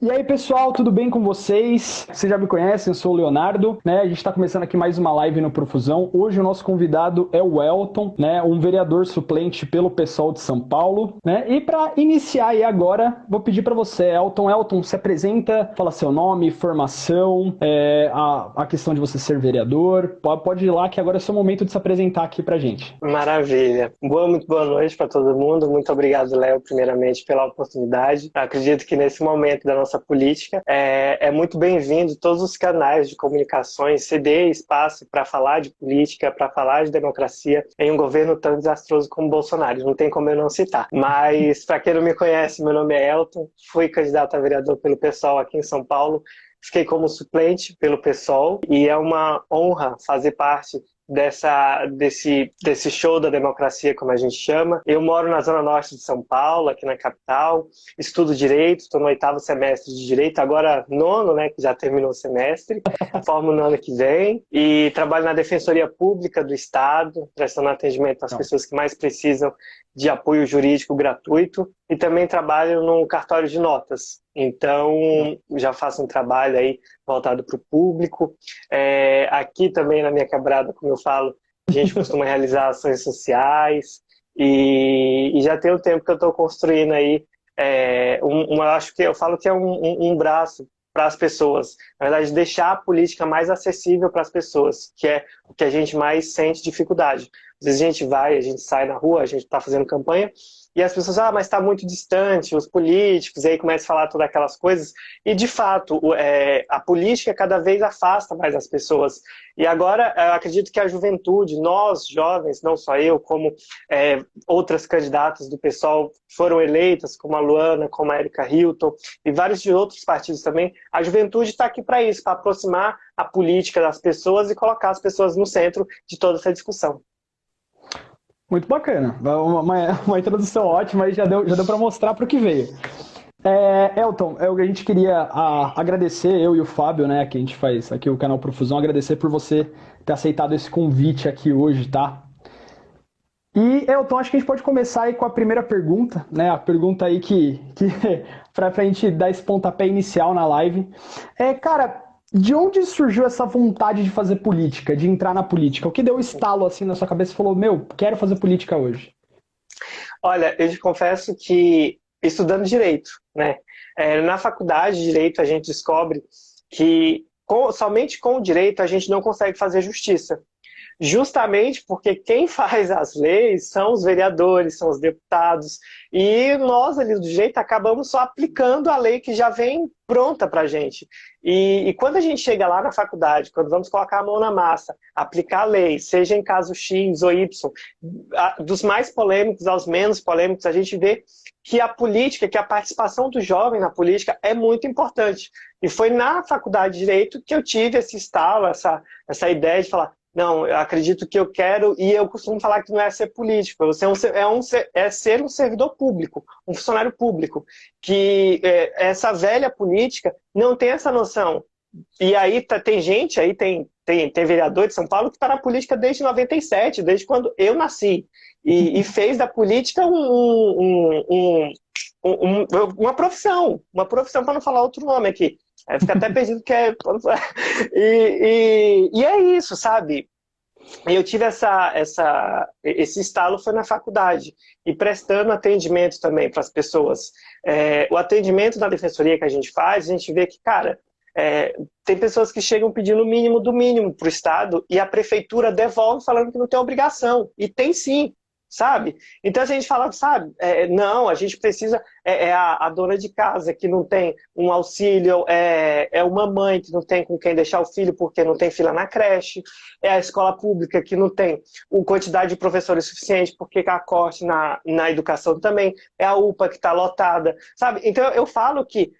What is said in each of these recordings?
E aí, pessoal, tudo bem com vocês? Vocês já me conhecem, eu sou o Leonardo, né? A gente está começando aqui mais uma live no Profusão. Hoje o nosso convidado é o Elton, né? Um vereador suplente pelo PSOL de São Paulo, né? E para iniciar aí agora, vou pedir para você, Elton. Elton, se apresenta, fala seu nome, formação, a questão de você ser vereador. Pode ir lá que agora é o seu momento de se apresentar aqui pra gente. Maravilha. Muito boa noite para todo mundo. Muito obrigado, Léo, primeiramente, pela oportunidade. Acredito que nesse momento da nossa política é muito bem-vindo todos os canais de comunicações ceder espaço para falar de política, para falar de democracia em um governo tão desastroso como o Bolsonaro. Não tem como eu não citar. Mas, para quem não me conhece, meu nome é Elton, fui candidato a vereador pelo PSOL aqui em São Paulo. Fiquei como suplente pelo PSOL e é uma honra fazer parte desse show da democracia, como a gente chama. Eu moro na Zona Norte de São Paulo, aqui na capital, estudo Direito, estou no 8º semestre de Direito, agora nono, né, que já terminou o semestre, formo no ano que vem, e trabalho na Defensoria Pública do Estado, prestando atendimento às pessoas que mais precisam de apoio jurídico gratuito, e também trabalho num cartório de notas. Então, já faço um trabalho aí voltado para o público. Aqui também na minha quebrada, como eu falo, a gente costuma realizar ações sociais e já tem um tempo que eu estou construindo aí, acho que eu falo que é um braço para as pessoas. Na verdade, deixar a política mais acessível para as pessoas, que é o que a gente mais sente dificuldade. Às vezes a gente sai na rua, a gente está fazendo campanha, e as pessoas, mas está muito distante, os políticos, e aí começa a falar todas aquelas coisas, e de fato, a política cada vez afasta mais as pessoas. E agora, eu acredito que a juventude, nós jovens, não só eu, como outras candidatas do PSOL foram eleitas, como a Luana, como a Erika Hilton, e vários de outros partidos também, a juventude está aqui para isso, para aproximar a política das pessoas e colocar as pessoas no centro de toda essa discussão. Muito bacana. Uma introdução ótima e já deu para mostrar para o que veio. Elton, a gente queria agradecer, eu e o Fábio, né, que a gente faz aqui o canal Profusão, agradecer por você ter aceitado esse convite aqui hoje, tá? E, Elton, acho que a gente pode começar aí com a primeira pergunta, né, a pergunta aí que pra gente dar esse pontapé inicial na live. Cara, de onde surgiu essa vontade de fazer política, de entrar na política? O que deu estalo assim na sua cabeça e falou, quero fazer política hoje? Olha, eu te confesso que estudando Direito, né? Na faculdade de Direito a gente descobre que somente com o direito a gente não consegue fazer justiça. Justamente porque quem faz as leis são os vereadores, são os deputados, e nós ali do direito acabamos só aplicando a lei que já vem pronta para a gente. E quando a gente chega lá na faculdade, quando vamos colocar a mão na massa, aplicar a lei, seja em caso X ou Y, dos mais polêmicos aos menos polêmicos, a gente vê que a política, que a participação do jovem na política é muito importante. E foi na faculdade de Direito que eu tive esse estalo, essa ideia de falar, não, eu acredito que eu quero, e eu costumo falar que não é ser político, é ser um servidor público, um funcionário público, que essa velha política não tem essa noção. E aí tem gente, aí tem vereador de São Paulo que está na política desde 97, desde quando eu nasci, e fez da política uma profissão para não falar outro nome aqui. Fica até perdido que é... E é isso, sabe? Eu tive esse estalo foi na faculdade e prestando atendimento também para as pessoas. O atendimento da defensoria que a gente faz, a gente vê que, cara, tem pessoas que chegam pedindo o mínimo do mínimo para o Estado e a prefeitura devolve falando que não tem obrigação. E tem sim. Sabe? Então a gente fala, sabe, não, a gente precisa, a dona de casa que não tem um auxílio, é uma mãe que não tem com quem deixar o filho porque não tem fila na creche, é a escola pública que não tem quantidade de professores suficiente porque há corte na educação também, é a UPA que está lotada, sabe? Então eu falo que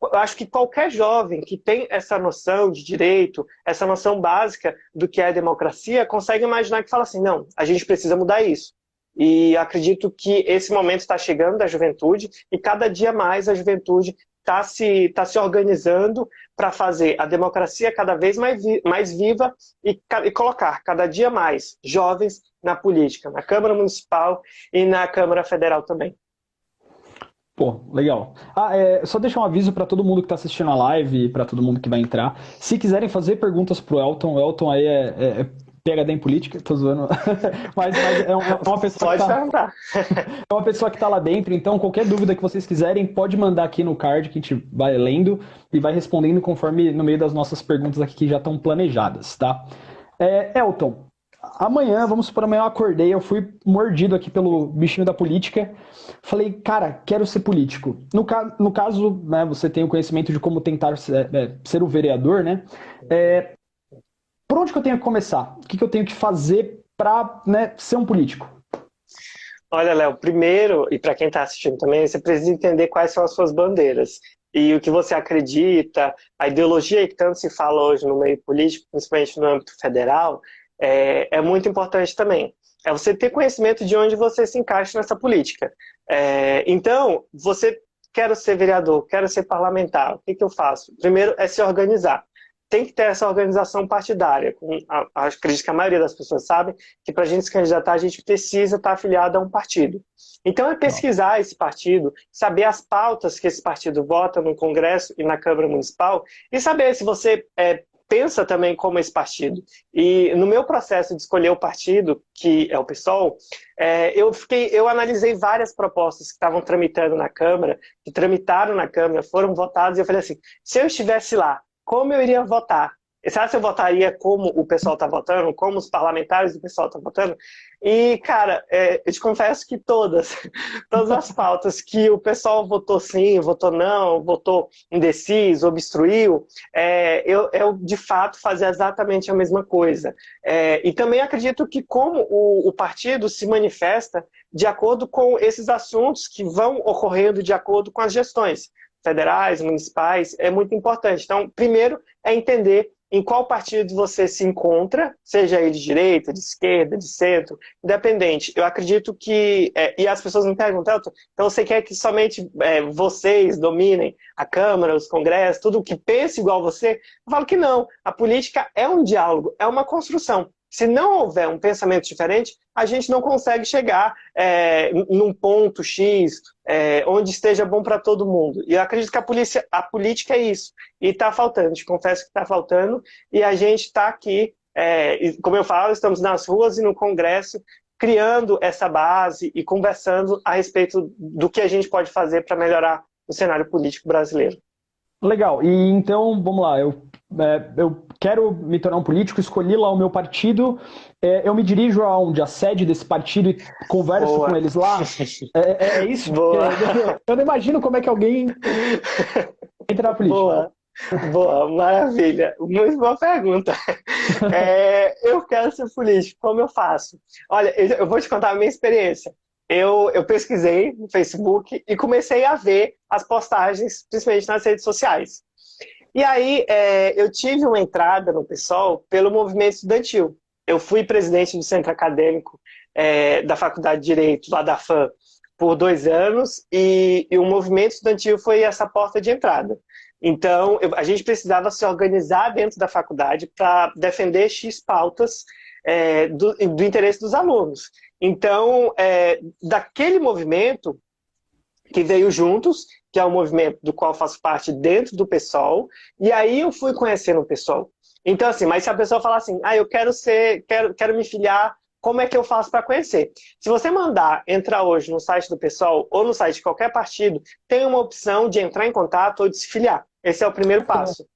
eu acho que qualquer jovem que tem essa noção de direito, essa noção básica do que é democracia, consegue imaginar que fala assim, não, a gente precisa mudar isso. E acredito que esse momento está chegando da juventude e cada dia mais a juventude está se organizando para fazer a democracia cada vez mais viva e colocar cada dia mais jovens na política, na Câmara Municipal e na Câmara Federal também. Pô, legal. Só deixar um aviso para todo mundo que está assistindo a live e para todo mundo que vai entrar. Se quiserem fazer perguntas pro Elton, o Elton aí é PhD em política, tô zoando. Mas é uma pessoa que Pode tá, perguntar. é uma pessoa que tá lá dentro, então qualquer dúvida que vocês quiserem, pode mandar aqui no card que a gente vai lendo e vai respondendo conforme no meio das nossas perguntas aqui que já estão planejadas, tá? Elton, amanhã, vamos supor, amanhã eu acordei, eu fui mordido aqui pelo bichinho da política. Falei, cara, quero ser político. No caso, né, você tem o conhecimento de como tentar ser o vereador, né? Por onde que eu tenho que começar? O que que eu tenho que fazer para, né, ser um político? Olha, Léo, primeiro, e para quem está assistindo também, você precisa entender quais são as suas bandeiras e o que você acredita, a ideologia que tanto se fala hoje no meio político, principalmente no âmbito federal, é muito importante também. É você ter conhecimento de onde você se encaixa nessa política. Então, você quer ser vereador, quero ser parlamentar, o que que eu faço? Primeiro é se organizar. Tem que ter essa organização partidária. Acredito que a maioria das pessoas sabe que para a gente se candidatar, a gente precisa estar afiliado a um partido. Então é pesquisar esse partido, saber as pautas que esse partido vota no Congresso e na Câmara Municipal e saber se você pensa também como esse partido. E no meu processo de escolher o partido, que é o PSOL, eu analisei várias propostas que estavam tramitando na Câmara, que tramitaram na Câmara, foram votadas, e eu falei assim, se eu estivesse lá, como eu iria votar? Será que eu votaria como o pessoal está votando, como os parlamentares do pessoal estão votando? E, cara, eu te confesso que todas as pautas que o pessoal votou sim, votou não, votou indeciso, obstruiu, eu de fato fazia exatamente a mesma coisa. E também acredito que como o partido se manifesta de acordo com esses assuntos que vão ocorrendo de acordo com as gestões federais, municipais, é muito importante. Então, primeiro é entender em qual partido você se encontra, seja ele de direita, de esquerda, de centro, independente. Eu acredito que, e as pessoas me perguntam, então você quer que somente vocês dominem a Câmara, os congressos, tudo que pensa igual você? Eu falo que não. A política é um diálogo, é uma construção. Se não houver um pensamento diferente, a gente não consegue chegar num ponto X, onde esteja bom para todo mundo. E eu acredito que a política é isso. E está faltando, te confesso que está faltando, e a gente está aqui, como eu falo, estamos nas ruas e no Congresso, criando essa base e conversando a respeito do que a gente pode fazer para melhorar o cenário político brasileiro. Legal. E então, vamos lá. Eu quero me tornar um político, escolhi lá o meu partido. Eu me dirijo aonde? A sede desse partido e converso Boa. com eles lá? É isso? Boa. Eu não imagino como é que alguém entra na política. Boa. Boa, maravilha. Muito boa pergunta. Eu quero ser político, como eu faço? Olha, eu vou te contar a minha experiência. Eu pesquisei no Facebook e comecei a ver as postagens, principalmente nas redes sociais. E aí eu tive uma entrada no PSOL pelo movimento estudantil. Eu fui presidente do centro acadêmico da Faculdade de Direito, lá da FAM, por 2 anos, e o movimento estudantil foi essa porta de entrada. Então, a gente precisava se organizar dentro da faculdade para defender X pautas do interesse dos alunos. Então, daquele movimento que veio Juntos, que é um movimento do qual faço parte dentro do PSOL, e aí eu fui conhecendo o PSOL. Então, assim, mas se a pessoa falar assim, eu quero me filiar, como é que eu faço para conhecer? Se você entrar hoje no site do PSOL ou no site de qualquer partido, tem uma opção de entrar em contato ou de se filiar. Esse é o primeiro passo.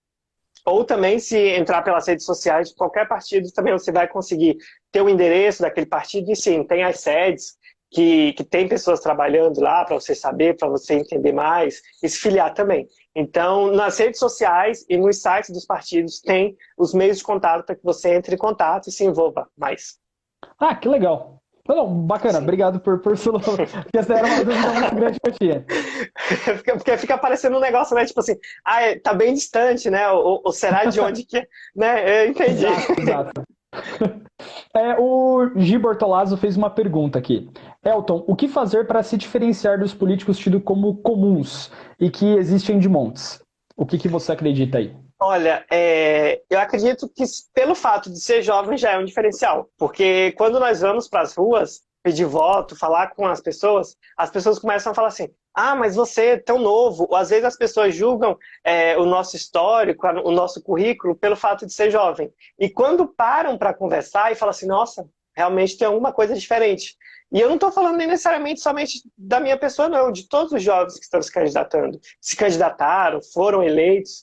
Ou também, se entrar pelas redes sociais de qualquer partido, também você vai conseguir ter o endereço daquele partido. E sim, tem as sedes, que tem pessoas trabalhando lá para você saber, para você entender mais, e se filiar também. Então, nas redes sociais e nos sites dos partidos, tem os meios de contato para que você entre em contato e se envolva mais. Ah, que legal. Não, bacana, Sim. obrigado por sua... Porque essa era uma dúvida muito grande que eu tinha. Porque fica parecendo um negócio, né? Tipo assim, tá bem distante, né? Ou será de onde que... né? Eu entendi. Exato. O Gi Bortolazzo fez uma pergunta aqui. Elton, o que fazer para se diferenciar dos políticos tidos como comuns e que existem de montes? O que você acredita aí? Olha, eu acredito que pelo fato de ser jovem já é um diferencial. Porque quando nós vamos para as ruas pedir voto, falar com as pessoas começam a falar assim, ah, mas você é tão novo. Ou às vezes as pessoas julgam o nosso histórico, o nosso currículo, pelo fato de ser jovem. E quando param para conversar e falam assim, nossa, realmente tem alguma coisa diferente. E eu não estou falando nem necessariamente somente da minha pessoa, não, de todos os jovens que estão se candidatando. Se candidataram, foram eleitos.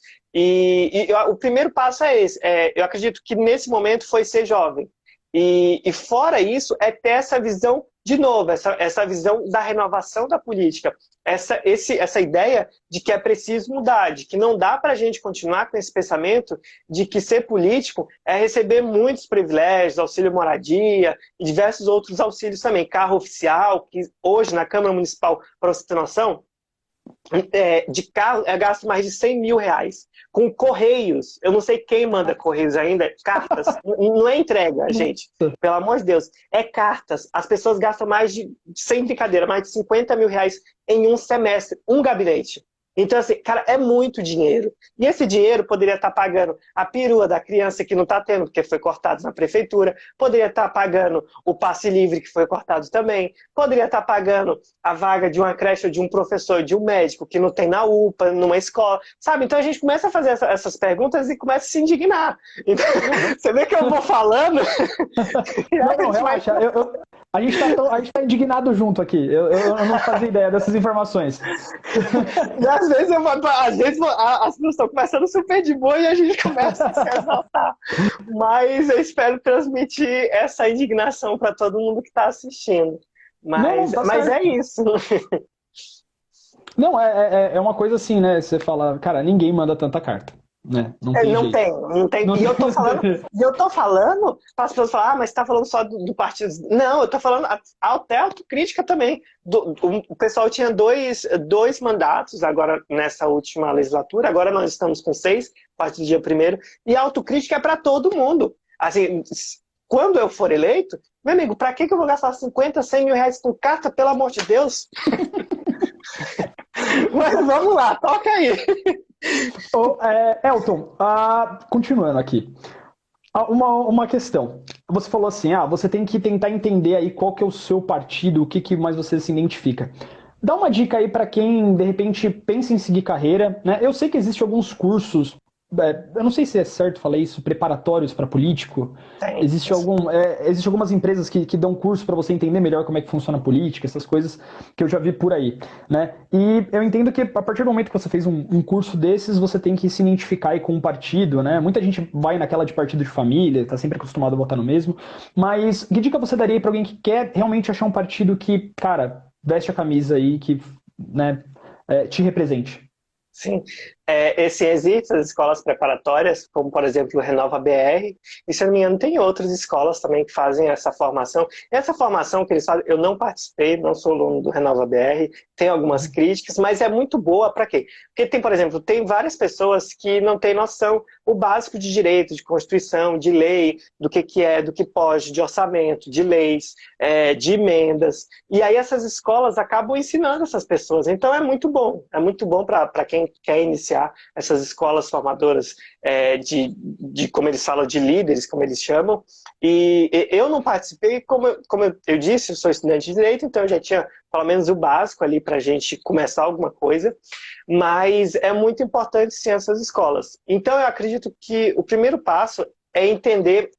O primeiro passo é esse. Eu acredito que nesse momento foi ser jovem. E fora isso, é ter essa visão, de novo, essa visão da renovação da política. Essa ideia de que é preciso mudar, de que não dá para a gente continuar com esse pensamento de que ser político é receber muitos privilégios, auxílio moradia e diversos outros auxílios também. Carro oficial, que hoje na Câmara Municipal, para você ter noção, de carro é gasto mais de 100 mil reais. Com correios, eu não sei quem manda correios ainda, cartas, não é entrega, gente, pelo amor de Deus, é cartas. As pessoas gastam mais de, sem brincadeira, mais de 50 mil reais em um semestre, um gabinete. Então, assim, cara, é muito dinheiro. E esse dinheiro poderia estar pagando a perua da criança que não está tendo, porque foi cortado na prefeitura, poderia estar pagando o passe livre, que foi cortado também, poderia estar pagando a vaga de uma creche, ou de um professor, de um médico, que não tem na UPA, numa escola, sabe? Então a gente começa a fazer essas perguntas e começa a se indignar. Então, você vê que eu vou falando... Não, relaxa. A gente tá indignado junto aqui. Eu não fazia ideia dessas informações. E às vezes as pessoas estão começando super de boa e a gente começa a se exaltar. Mas eu espero transmitir essa indignação para todo mundo que está assistindo. Mas é isso. Não, é uma coisa assim, né? Você fala, cara, ninguém manda tanta carta. Né? Não tem. E eu tô falando para as pessoas falarem, ah, mas você tá falando só do partido. Não, eu tô falando até autocrítica também. O pessoal tinha dois mandatos agora nessa última legislatura, agora nós estamos com 6, a partir do dia 1º, e a autocrítica é para todo mundo. Assim, quando eu for eleito, meu amigo, para que eu vou gastar 50, 100 mil reais com carta, pelo amor de Deus? Mas vamos lá, toca aí. Elton, continuando aqui. Uma questão. Você falou assim, você tem que tentar entender aí qual que é o seu partido, o que mais você se identifica. Dá uma dica aí para quem, de repente, pensa em seguir carreira, né? Eu sei que existem alguns cursos, eu não sei se é certo falar isso, preparatórios para político. Existem algumas empresas que dão curso para você entender melhor como é que funciona a política, essas coisas que eu já vi por aí, né? E eu entendo que a partir do momento que você fez um curso desses, você tem que se identificar aí com um partido, né? Muita gente vai naquela de partido de família, tá sempre acostumado a votar no mesmo, mas que dica você daria para alguém que quer realmente achar um partido que, cara, veste a camisa aí, que, né, te represente? Sim, existem as escolas preparatórias, como por exemplo o Renova BR, e se eu não me engano tem outras escolas também que fazem essa formação. Essa formação que eles fazem, eu não participei, não sou aluno do Renova BR, tem algumas críticas, mas é muito boa para quê? Porque tem, por exemplo, tem várias pessoas que não têm noção o básico de direito, de Constituição, de lei, do que é, do que pode, de orçamento, de leis, de emendas, e aí essas escolas acabam ensinando essas pessoas, então é muito bom para quem quer iniciar essas escolas formadoras como eles falam, de líderes, como eles chamam. E eu não participei, como eu disse, eu sou estudante de Direito, então eu já tinha pelo menos o básico ali para a gente começar alguma coisa, mas é muito importante sim essas escolas. Então eu acredito que o primeiro passo é entender.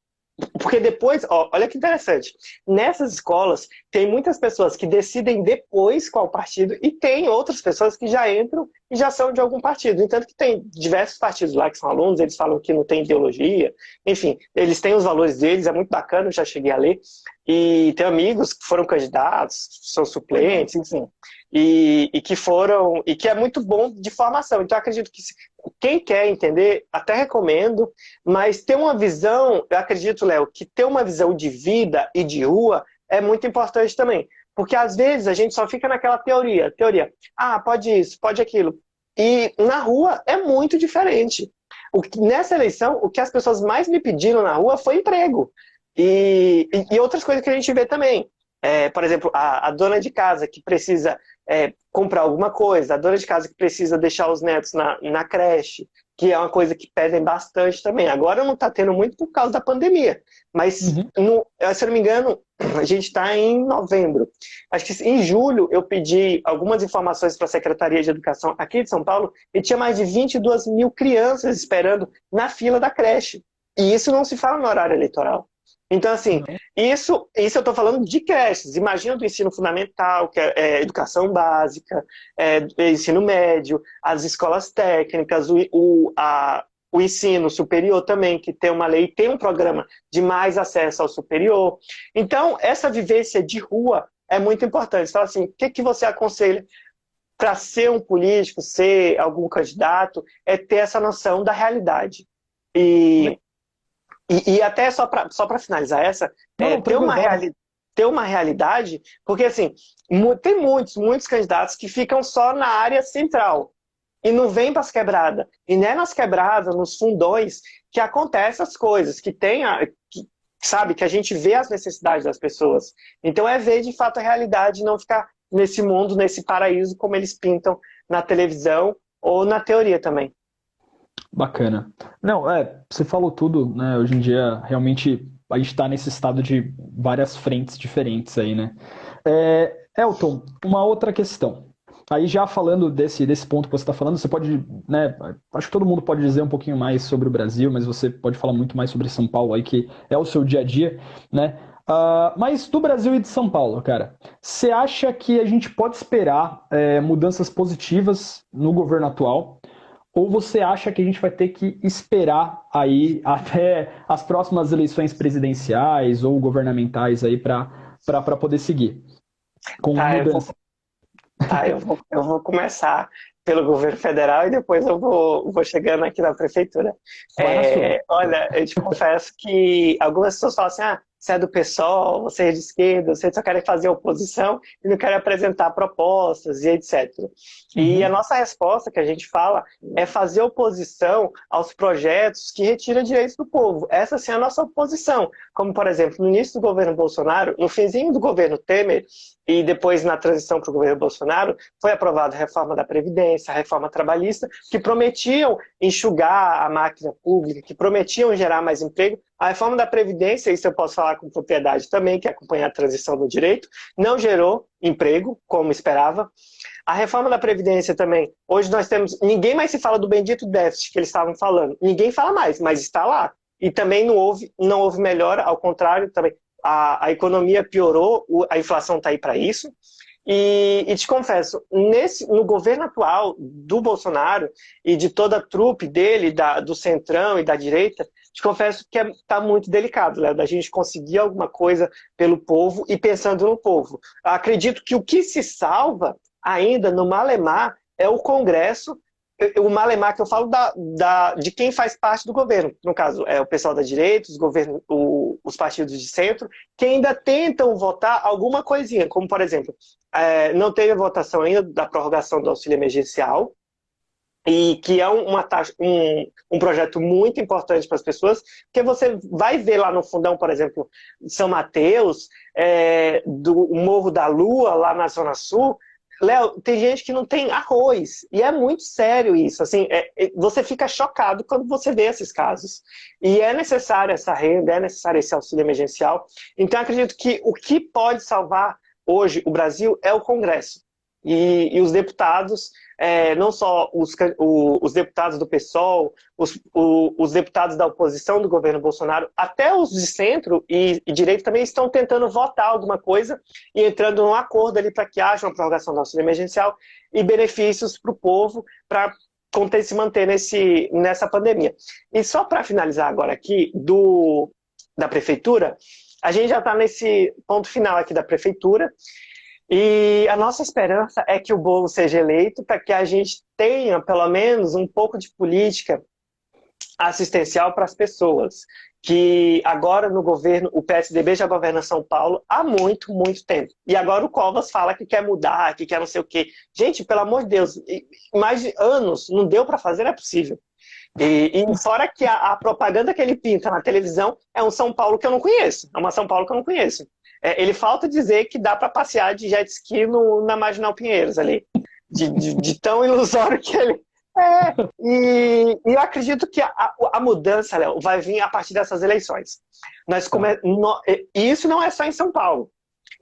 Porque depois, olha que interessante, nessas escolas tem muitas pessoas que decidem depois qual partido e tem outras pessoas que já entram e já são de algum partido. Entanto que tem diversos partidos lá que são alunos, eles falam que não tem ideologia, enfim, eles têm os valores deles, é muito bacana, eu já cheguei a ler, e tem amigos que foram candidatos, são suplentes, enfim, e que é muito bom de formação. Então eu acredito que quem quer entender, até recomendo, mas ter uma visão, eu acredito, Léo, que ter uma visão de vida e de rua é muito importante também. Porque às vezes a gente só fica naquela teoria, pode isso, pode aquilo. E na rua é muito diferente. Nessa eleição, o que as pessoas mais me pediram na rua foi emprego. E outras coisas que a gente vê também. Por exemplo, a dona de casa que precisa comprar alguma coisa, a dona de casa que precisa deixar os netos na creche, que é uma coisa que pedem bastante também. Agora não está tendo muito por causa da pandemia, mas, se eu não me engano, a gente está em novembro. Acho que em julho eu pedi algumas informações para a Secretaria de Educação aqui de São Paulo e tinha mais de 22 mil crianças esperando na fila da creche. E isso não se fala no horário eleitoral. Então, assim, isso eu estou falando de creches. Imagina do ensino fundamental, que é educação básica, ensino médio, as escolas técnicas, o ensino superior também, que tem uma lei, tem um programa de mais acesso ao superior. Então, essa vivência de rua é muito importante. Então, assim, o que você aconselha para ser um político, ser algum candidato, é ter essa noção da realidade. E até só para finalizar essa, ter uma realidade, porque assim, tem muitos candidatos que ficam só na área central e não vêm para as quebradas. E não é nas quebradas, nos fundões, que acontecem as coisas, sabe, que a gente vê as necessidades das pessoas. Então é ver de fato a realidade e não ficar nesse mundo, nesse paraíso, como eles pintam na televisão ou na teoria também. Bacana. Não, você falou tudo, né? Hoje em dia, realmente, a gente está nesse estado de várias frentes diferentes aí, né? Elton, uma outra questão. Aí já falando desse ponto que você está falando, você pode, né? Acho que todo mundo pode dizer um pouquinho mais sobre o Brasil, mas você pode falar muito mais sobre São Paulo aí, que é o seu dia a dia, né? Mas do Brasil e de São Paulo, cara, você acha que a gente pode esperar mudanças positivas no governo atual? Ou você acha que a gente vai ter que esperar aí até as próximas eleições presidenciais ou governamentais aí para poder seguir com mudança? Eu vou começar pelo governo federal e depois eu vou chegando aqui na prefeitura. Olha, eu te confesso que algumas pessoas falam assim, você é do PSOL, você é de esquerda, você só quer fazer oposição e não quer apresentar propostas e etc. E a nossa resposta que a gente fala é fazer oposição aos projetos que retiram direitos do povo. Essa sim é a nossa oposição. Como, por exemplo, no início do governo Bolsonaro, no finzinho do governo Temer, e depois na transição para o governo Bolsonaro, foi aprovada a reforma da Previdência, a reforma trabalhista, que prometiam enxugar a máquina pública, que prometiam gerar mais emprego. A reforma da Previdência, isso eu posso falar com propriedade também, que acompanha a transição do direito, não gerou emprego, como esperava. A reforma da Previdência também, hoje nós temos, ninguém mais se fala do bendito déficit que eles estavam falando, ninguém fala mais, mas está lá. E também não houve melhora, ao contrário, também a economia piorou, a inflação está aí para isso. E te confesso, no governo atual do Bolsonaro e de toda a trupe dele, do Centrão e da direita, te confesso que está muito delicado, Léo, da gente conseguir alguma coisa pelo povo e pensando no povo. Acredito que o que se salva ainda no Malemar é o Congresso. O Malemar que eu falo de quem faz parte do governo, no caso é o pessoal da direita, os partidos de centro, que ainda tentam votar alguma coisinha, como por exemplo, não teve a votação ainda da prorrogação do auxílio emergencial, e que é um projeto muito importante para as pessoas, porque você vai ver lá no fundão, por exemplo, São Mateus, do Morro da Lua, lá na Zona Sul. Léo, tem gente que não tem arroz, e é muito sério isso, assim, você fica chocado quando você vê esses casos, e é necessária essa renda, é necessário esse auxílio emergencial. Então acredito que o que pode salvar hoje o Brasil é o Congresso, e os deputados, não só os deputados do PSOL, os deputados da oposição do governo Bolsonaro, até os de centro e direita também estão tentando votar alguma coisa e entrando num acordo ali para que haja uma prorrogação do auxílio emergencial e benefícios para o povo para se manter nessa pandemia. E só para finalizar agora aqui da prefeitura, a gente já está nesse ponto final aqui da prefeitura. E a nossa esperança é que o Boulos seja eleito para que a gente tenha, pelo menos, um pouco de política assistencial para as pessoas. Que agora no governo, o PSDB já governa São Paulo há muito, muito tempo. E agora o Covas fala que quer mudar, que quer não sei o quê. Gente, pelo amor de Deus, mais de anos não deu para fazer, não é possível. E fora que a propaganda que ele pinta na televisão é um São Paulo que eu não conheço. É uma São Paulo que eu não conheço. Ele falta dizer que dá para passear de jet ski na Marginal Pinheiros ali, de tão ilusório que E eu acredito que a mudança, Léo, vai vir a partir dessas eleições. E isso não é só em São Paulo.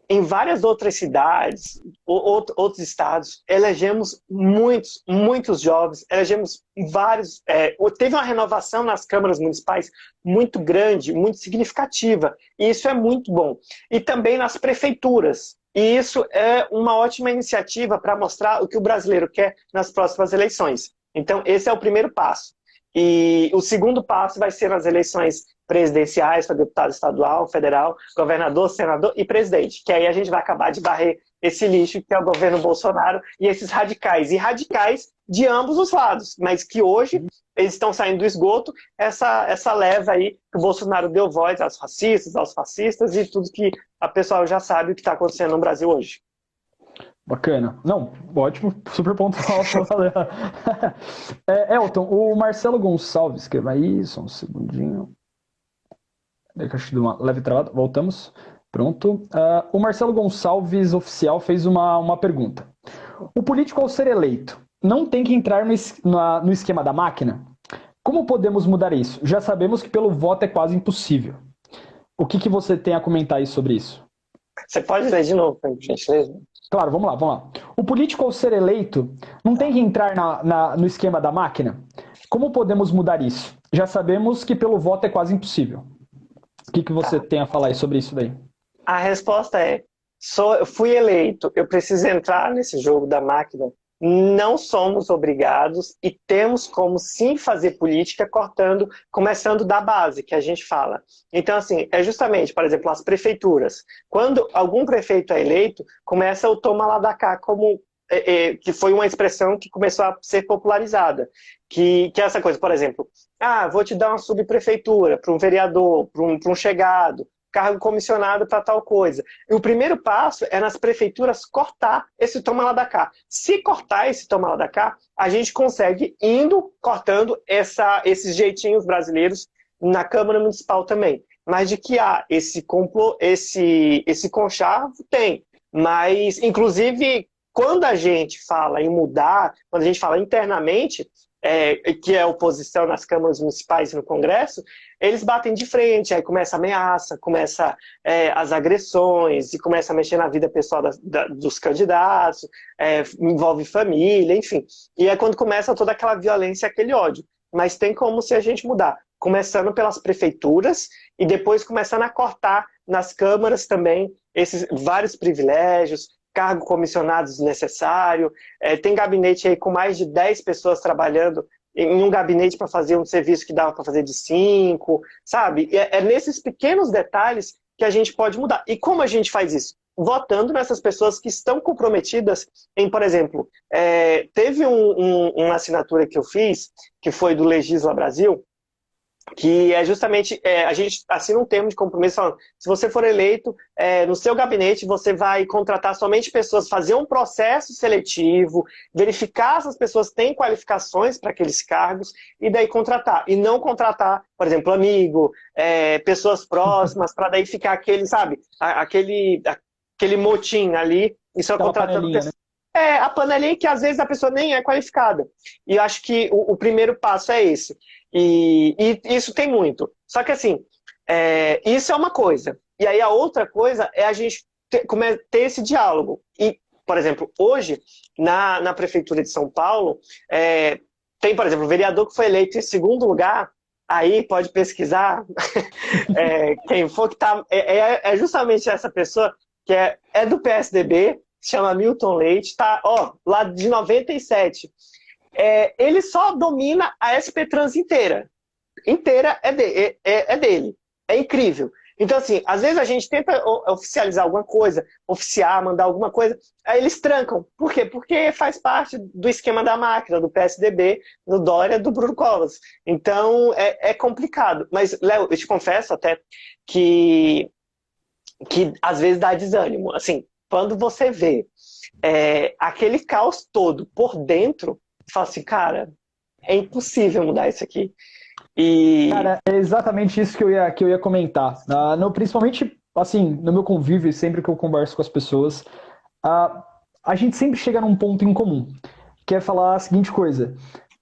Em várias outras cidades, outros estados, elegemos muitos jovens, elegemos vários. Teve uma renovação nas câmaras municipais muito grande, muito significativa, e isso é muito bom. E também nas prefeituras. E isso é uma ótima iniciativa para mostrar o que o brasileiro quer nas próximas eleições. Então, esse é o primeiro passo. E o segundo passo vai ser nas eleições presidenciais para deputado estadual, federal, governador, senador e presidente, que aí a gente vai acabar de varrer esse lixo que é o governo Bolsonaro e esses radicais. E radicais de ambos os lados, mas que hoje eles estão saindo do esgoto, essa leva aí que o Bolsonaro deu voz aos racistas, aos fascistas e tudo que a pessoa já sabe o que está acontecendo no Brasil hoje. Bacana. Não, ótimo, super pontual. Elton, o Marcelo Gonçalves, que vai aí, só um segundinho. Deixa eu dar uma leve travada, voltamos. Pronto. O Marcelo Gonçalves, oficial, fez uma pergunta. O político, ao ser eleito, não tem que entrar no esquema da máquina? Como podemos mudar isso? Já sabemos que pelo voto é quase impossível. O que você tem a comentar aí sobre isso? Você pode ler de novo, por gentileza? Claro, vamos lá. O político, ao ser eleito, não tem que entrar no esquema da máquina? Como podemos mudar isso? Já sabemos que pelo voto é quase impossível. O que você tem a falar aí sobre isso daí? A resposta é, eu fui eleito, eu preciso entrar nesse jogo da máquina. Não somos obrigados e temos como sim fazer política começando da base, que a gente fala. Então, assim, é justamente, por exemplo, as prefeituras. Quando algum prefeito é eleito, começa o toma lá da cá, que foi uma expressão que começou a ser popularizada. Que é essa coisa, por exemplo, vou te dar uma subprefeitura para um vereador, para um chegado, cargo comissionado para tal coisa. E o primeiro passo é nas prefeituras cortar esse toma lá da cá. Se cortar esse toma lá da cá, a gente consegue cortando esses jeitinhos brasileiros na Câmara Municipal também. Mas de que há esse conchavo, tem. Mas, inclusive, quando a gente fala em mudar, quando a gente fala internamente, que é a oposição nas câmaras municipais e no Congresso, eles batem de frente, aí começa a ameaça, começa as agressões, e começa a mexer na vida pessoal dos candidatos, envolve família, enfim. E é quando começa toda aquela violência, aquele ódio. Mas tem como se a gente mudar, começando pelas prefeituras e depois começando a cortar nas câmaras também esses vários privilégios, cargo comissionado desnecessário, tem gabinete aí com mais de 10 pessoas trabalhando em um gabinete para fazer um serviço que dava para fazer de 5, sabe? É nesses pequenos detalhes que a gente pode mudar. E como a gente faz isso? Votando nessas pessoas que estão comprometidas em, por exemplo, teve uma assinatura que eu fiz, que foi do Legisla Brasil, que é justamente, a gente assina um termo de compromisso falando, se você for eleito, no seu gabinete você vai contratar somente pessoas, fazer um processo seletivo, verificar se as pessoas têm qualificações para aqueles cargos e daí contratar. E não contratar, por exemplo, amigo, pessoas próximas, para daí ficar aquele, sabe, aquele motim ali e só contratando pessoas. Né? A panelinha que às vezes a pessoa nem é qualificada. E eu acho que o primeiro passo é esse. E isso tem muito. Só que assim, isso é uma coisa. E aí a outra coisa é a gente ter esse diálogo. E, por exemplo, hoje, na Prefeitura de São Paulo, tem, por exemplo, o vereador que foi eleito em segundo lugar, aí pode pesquisar, quem for que tá... É justamente essa pessoa que é do PSDB, se chama Milton Leite, tá, lá de 97. Ele só domina a SP Trans inteira. Inteira é dele. É incrível. Então, assim, às vezes a gente tenta oficializar alguma coisa, mandar alguma coisa, aí eles trancam. Por quê? Porque faz parte do esquema da máquina, do PSDB, do Dória, do Bruno Covas. Então, é complicado. Mas, Léo, eu te confesso até que às vezes dá desânimo. Assim, quando você vê aquele caos todo por dentro, você fala assim, cara, é impossível mudar isso aqui. Cara, é exatamente isso que eu ia comentar. Principalmente, assim, no meu convívio, sempre que eu converso com as pessoas, a gente sempre chega num ponto em comum, que é falar a seguinte coisa.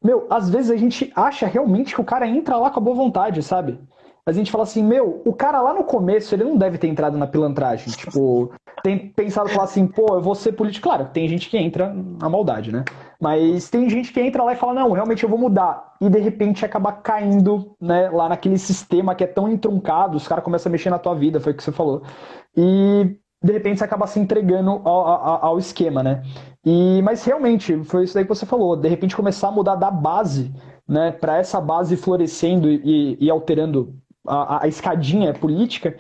meu, às vezes a gente acha realmente que o cara entra lá com a boa vontade, sabe? A gente fala assim, meu, o cara lá no começo, ele não deve ter entrado na pilantragem. Tipo, tem pensado falar assim, pô, eu vou ser político. Claro, tem gente que entra na maldade, né? Mas tem gente que entra lá e fala, não, realmente eu vou mudar. E de repente acaba caindo, né, lá naquele sistema que é tão entroncado, os caras começam a mexer na tua vida, foi o que você falou. E de repente você acaba se entregando ao esquema, né? Mas realmente, foi isso daí que você falou. De repente começar a mudar da base, né, para essa base florescendo e alterando a escadinha política,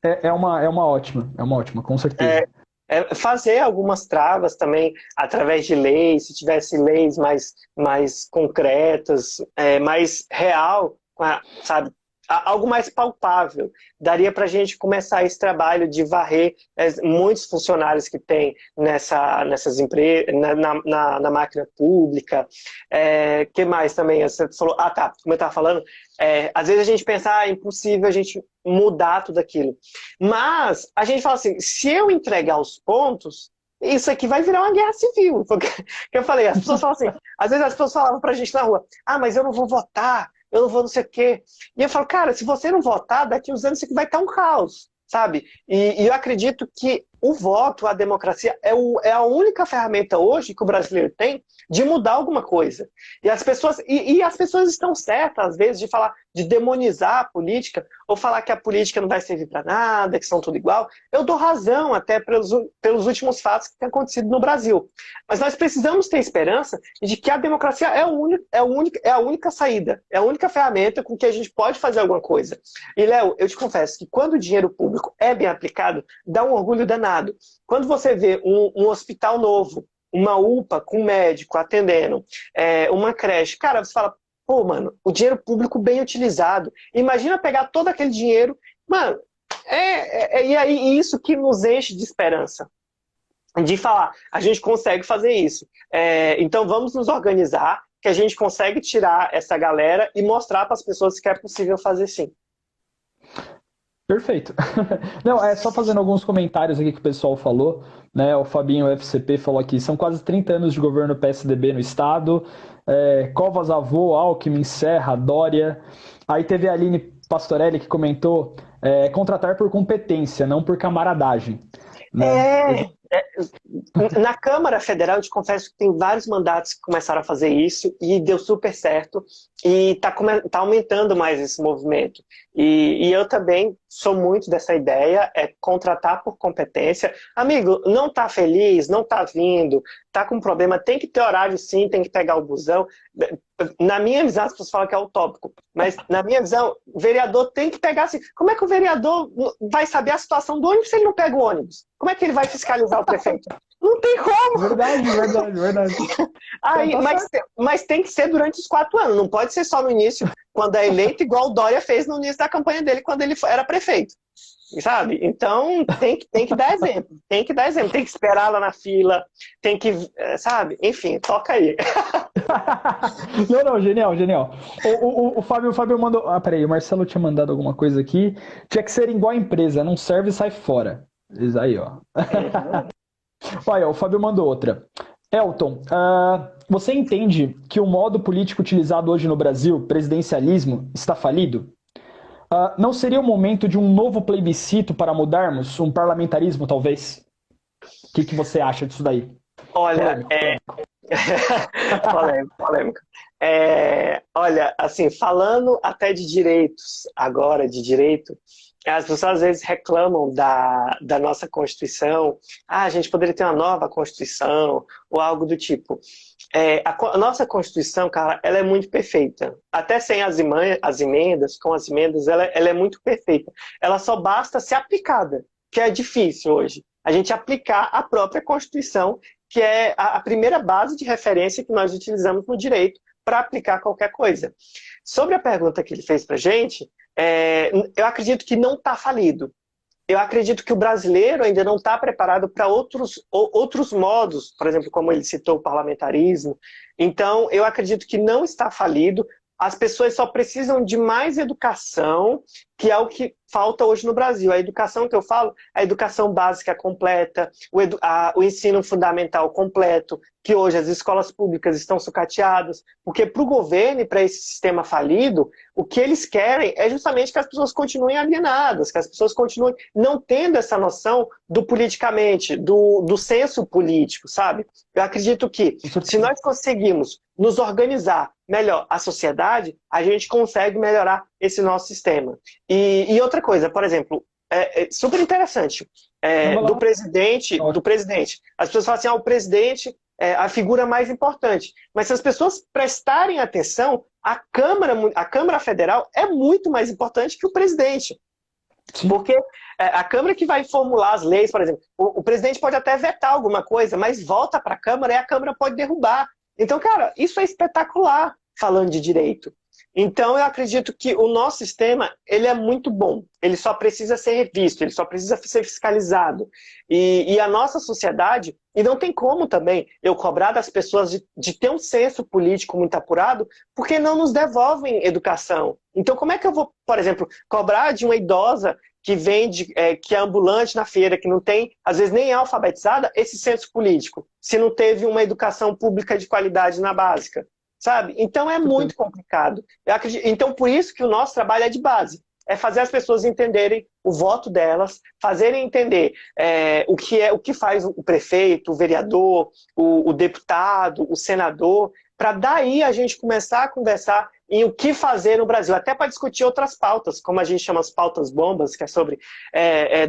é uma ótima, com certeza. Fazer algumas travas também através de leis, se tivesse leis mais concretas, mais real, sabe? Algo mais palpável. Daria para a gente começar esse trabalho de varrer muitos funcionários que tem nessas empresas, na máquina pública. Que mais também? Você falou, tá, como eu estava falando, às vezes a gente pensa, é impossível a gente mudar tudo aquilo. Mas a gente fala assim, se eu entregar os pontos, isso aqui vai virar uma guerra civil. Porque eu falei, as pessoas falam assim, às vezes as pessoas falavam pra gente na rua, mas eu não vou votar, eu não vou não sei o quê. E eu falo, cara, se você não votar, daqui uns anos isso aqui vai estar um caos, sabe? E eu acredito que o voto, a democracia, é a única ferramenta hoje que o brasileiro tem de mudar alguma coisa. E as pessoas estão certas, às vezes, de falar, de demonizar a política, ou falar que a política não vai servir para nada, que são tudo igual. Eu dou razão até pelos últimos fatos que têm acontecido no Brasil. Mas nós precisamos ter esperança de que a democracia é a única saída, é a única ferramenta com que a gente pode fazer alguma coisa. E, Léo, eu te confesso que quando o dinheiro público é bem aplicado, dá um orgulho danado. Quando você vê um hospital novo, uma UPA com médico atendendo, uma creche, cara, você fala, pô, mano, o dinheiro público bem utilizado. Imagina pegar todo aquele dinheiro, mano, e aí isso que nos enche de esperança. De falar, a gente consegue fazer isso. Então vamos nos organizar, que a gente consegue tirar essa galera e mostrar para as pessoas que é possível fazer sim. Perfeito. Não, só fazendo alguns comentários aqui que o pessoal falou, né? O Fabinho FCP falou aqui, são quase 30 anos de governo PSDB no estado, Covas Avô, Alckmin, Serra, Dória. Aí teve a Aline Pastorelli que comentou contratar por competência, não por camaradagem. Né? Na Câmara Federal, eu te confesso que tem vários mandatos que começaram a fazer isso e deu super certo e tá aumentando mais esse movimento. E eu também sou muito dessa ideia, contratar por competência. Amigo, não tá feliz, não tá vindo, tá com problema, tem que ter horário sim, tem que pegar o busão. Na minha visão, as pessoas falam que é utópico, mas na minha visão, o vereador tem que pegar assim. Como é que o vereador vai saber a situação do ônibus se ele não pega o ônibus? Como é que ele vai fiscalizar o prefeito? Não tem como! Verdade. Mas tem que ser durante os 4 anos, não pode ser só no início, quando é eleito, igual o Dória fez no início da campanha dele, quando ele era prefeito. Sabe? Então tem que dar exemplo, tem que esperar lá na fila, tem que, sabe? Enfim, toca aí. Não, genial. O Fábio mandou. Peraí, o Marcelo tinha mandado alguma coisa aqui. Tinha que ser igual a empresa, não serve e sai fora. Isso aí, ó. Olha, o Fábio mandou outra. Elton, você entende que o modo político utilizado hoje no Brasil, presidencialismo, está falido? Não seria o momento de um novo plebiscito para mudarmos? Um parlamentarismo, talvez? O que você acha disso daí? Olha, polêmico. Olha, assim, falando até de direitos, agora de direito, as pessoas às vezes reclamam da nossa Constituição. A gente poderia ter uma nova Constituição, ou algo do tipo. A nossa Constituição, cara, ela é muito perfeita. Até sem as emendas, com as emendas, ela é muito perfeita. Ela só basta ser aplicada, que é difícil hoje. A gente aplicar a própria Constituição, que é a primeira base de referência que nós utilizamos no direito para aplicar qualquer coisa. Sobre a pergunta que ele fez para a gente, eu acredito que não está falido. Eu acredito que o brasileiro ainda não está preparado para outros modos, por exemplo, como ele citou o parlamentarismo. Então, eu acredito que não está falido. As pessoas só precisam de mais educação, que é o que falta hoje no Brasil. A educação que eu falo, a educação básica completa, o ensino fundamental completo, que hoje as escolas públicas estão sucateadas, porque para o governo e para esse sistema falido, o que eles querem é justamente que as pessoas continuem alienadas, que as pessoas continuem não tendo essa noção do politicamente, do senso político, sabe? Eu acredito que se nós conseguimos nos organizar melhor a sociedade, a gente consegue melhorar esse nosso sistema. E outra coisa, por exemplo, é super interessante, do presidente, as pessoas falam assim, o presidente é a figura mais importante. Mas se as pessoas prestarem atenção, a Câmara Federal é muito mais importante que o presidente. Sim. Porque a Câmara que vai formular as leis, por exemplo, o presidente pode até vetar alguma coisa, mas volta para a Câmara e a Câmara pode derrubar. Então, cara, isso é espetacular, falando de direito. Então, eu acredito que o nosso sistema, ele é muito bom. Ele só precisa ser revisto, ele só precisa ser fiscalizado. E a nossa sociedade, e não tem como também eu cobrar das pessoas de ter um senso político muito apurado, porque não nos devolvem educação. Então, como é que eu vou, por exemplo, cobrar de uma idosa que vende, que é ambulante na feira, que não tem, às vezes nem é alfabetizada, esse senso político, se não teve uma educação pública de qualidade na básica, sabe? Então é muito complicado. Eu acredito, então por isso que o nosso trabalho é de base, é fazer as pessoas entenderem o voto delas, fazerem entender o que faz o prefeito, o vereador, o deputado, o senador, para daí a gente começar a conversar em o que fazer no Brasil, até para discutir outras pautas, como a gente chama as pautas bombas, que é sobre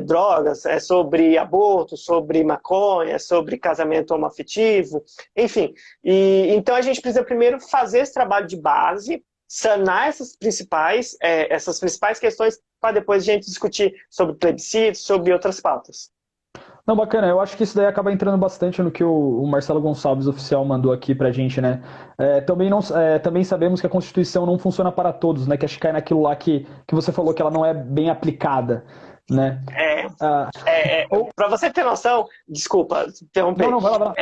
drogas, é sobre aborto, sobre maconha, sobre casamento homoafetivo, enfim. Então a gente precisa primeiro fazer esse trabalho de base, sanar essas principais questões, para depois a gente discutir sobre plebiscito, sobre outras pautas. Não, bacana, eu acho que isso daí acaba entrando bastante no que o Marcelo Gonçalves, oficial, mandou aqui pra gente, né? Também sabemos que a Constituição não funciona para todos, né? Que acho que cai naquilo lá que você falou, que ela não é bem aplicada, né? Para você ter noção, desculpa, interromper. Não, vai lá.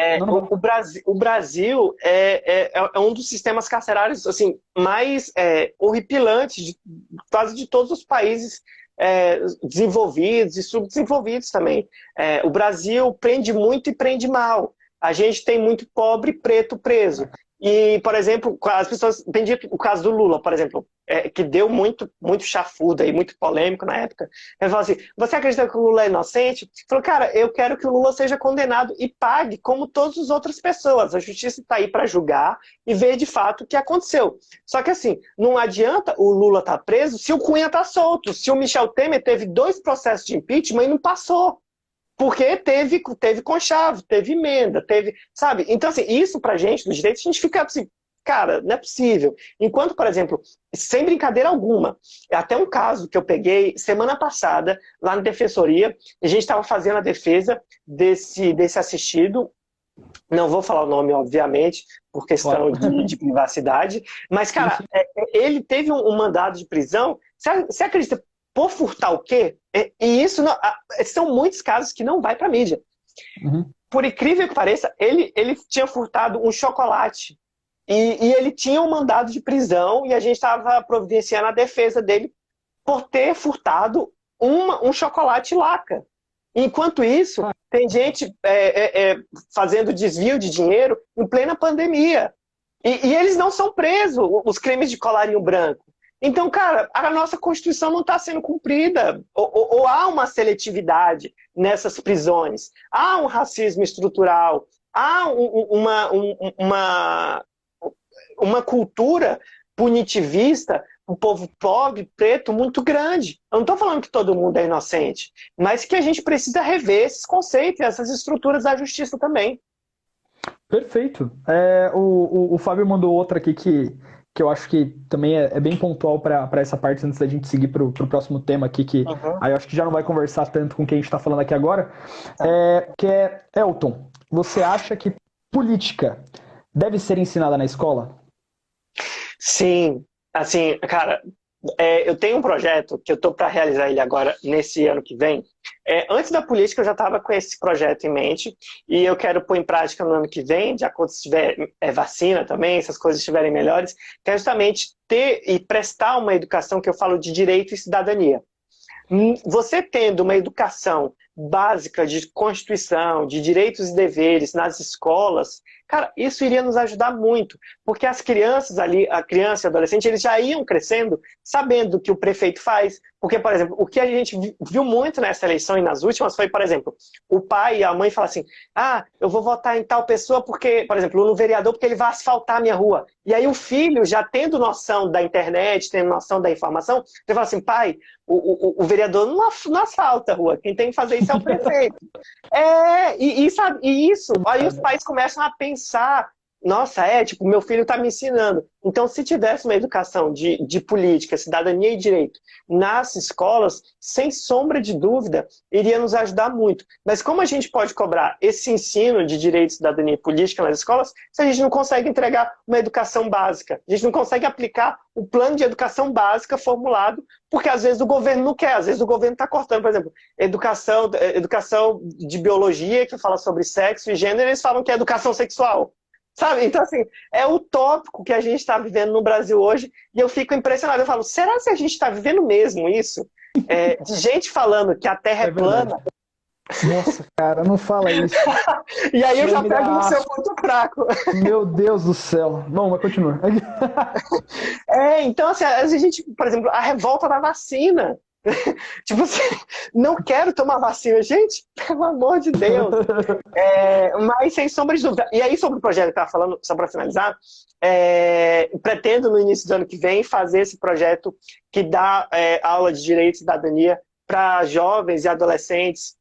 O Brasil é um dos sistemas carcerários assim, mais horripilantes quase de todos os países desenvolvidos e subdesenvolvidos também. O Brasil prende muito e prende mal. A gente tem muito pobre preto preso. E, por exemplo, as pessoas... Entendi o caso do Lula, por exemplo, que deu muito chafuda e muito polêmico na época. Ele falou assim, você acredita que o Lula é inocente? Ele falou, cara, eu quero que o Lula seja condenado e pague como todas as outras pessoas. A justiça está aí para julgar e ver de fato o que aconteceu. Só que assim, não adianta o Lula estar preso se o Cunha está solto. Se o Michel Temer teve 2 processos de impeachment e não passou. Porque teve conchavo, teve emenda, sabe? Então, assim, isso pra gente, do direito, a gente fica assim, cara, não é possível. Enquanto, por exemplo, sem brincadeira alguma, até um caso que eu peguei semana passada, lá na Defensoria, a gente estava fazendo a defesa desse assistido, não vou falar o nome, obviamente, por questão de privacidade, mas, cara, ele teve um mandado de prisão, você acredita, por furtar o quê? E isso são muitos casos que não vai para a mídia. Uhum. Por incrível que pareça, ele tinha furtado um chocolate. E ele tinha um mandado de prisão e a gente estava providenciando a defesa dele por ter furtado um chocolate Laca. Enquanto isso, tem gente fazendo desvio de dinheiro em plena pandemia. E eles não são presos, os crimes de colarinho branco. Então, cara, a nossa Constituição não está sendo cumprida. Ou há uma seletividade nessas prisões, há um racismo estrutural, há uma cultura punitivista, um povo pobre, preto, muito grande. Eu não estou falando que todo mundo é inocente, mas que a gente precisa rever esses conceitos, essas estruturas da justiça também. Perfeito. O Fábio mandou outra aqui que eu acho que também é bem pontual para essa parte, antes da gente seguir para o próximo tema aqui, que aí eu acho que já não vai conversar tanto com quem a gente está falando aqui agora, que é, Elton, você acha que política deve ser ensinada na escola? Sim, assim, cara, eu tenho um projeto que eu estou para realizar ele agora, nesse ano que vem, Antes da política, eu já estava com esse projeto em mente e eu quero pôr em prática no ano que vem, de acordo se tiver vacina também, se as coisas estiverem melhores, que é justamente ter e prestar uma educação que eu falo de direito e cidadania. Você tendo uma educação básica de Constituição, de direitos e deveres nas escolas, cara, isso iria nos ajudar muito, porque as crianças ali, a criança e o adolescente, eles já iam crescendo sabendo o que o prefeito faz. Porque, por exemplo, o que a gente viu muito nessa eleição e nas últimas foi, por exemplo, o pai e a mãe falam assim, eu vou votar em tal pessoa porque, por exemplo, no vereador porque ele vai asfaltar a minha rua. E aí o filho, já tendo noção da internet, tendo noção da informação, ele fala assim, pai, o vereador não asfalta a rua, quem tem que fazer isso é o prefeito. Sabe, e isso, aí os pais começam a pensar, nossa, tipo, meu filho está me ensinando. Então, se tivesse uma educação de política, cidadania e direito nas escolas, sem sombra de dúvida, iria nos ajudar muito. Mas como a gente pode cobrar esse ensino de direito, cidadania e política nas escolas, se a gente não consegue entregar uma educação básica? A gente não consegue aplicar o plano de educação básica formulado, porque às vezes o governo não quer, às vezes o governo está cortando, por exemplo, educação de biologia, que fala sobre sexo e gênero, eles falam que é educação sexual. Sabe? Então, assim, é utópico que a gente está vivendo no Brasil hoje e eu fico impressionado. Eu falo, será que a gente está vivendo mesmo isso? De gente falando que a Terra é plana. Nossa, cara, não fala isso. E aí eu já pego no seu ponto fraco. Meu Deus do céu. Bom, mas continua. Então, assim, a gente, por exemplo, a revolta da vacina. Tipo assim, não quero tomar vacina, gente, pelo amor de Deus. Mas sem sombra de dúvida. E aí, sobre o projeto que eu estava falando, só para finalizar, pretendo no início do ano que vem fazer esse projeto que dá aula de direito e cidadania para jovens e adolescentes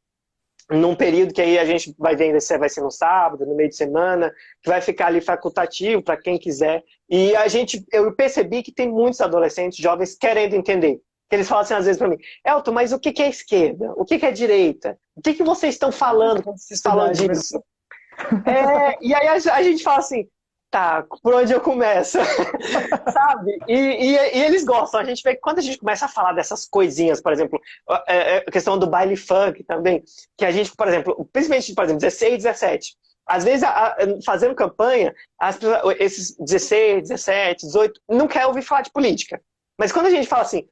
num período que aí a gente vai ver se vai ser no sábado, no meio de semana, que vai ficar ali facultativo para quem quiser. E eu percebi que tem muitos adolescentes, jovens, querendo entender. Eles falam assim às vezes para mim, Elton, mas o que é esquerda? O que é direita? O que vocês estão falando quando vocês falam disso? E aí a gente fala assim, tá, por onde eu começo? Sabe? E eles gostam. A gente vê que quando a gente começa a falar dessas coisinhas, por exemplo, a questão do baile funk também, que a gente, por exemplo, principalmente, por exemplo, 16, 17, às vezes, fazendo campanha, esses 16, 17, 18, não quer ouvir falar de política. Mas quando a gente fala assim,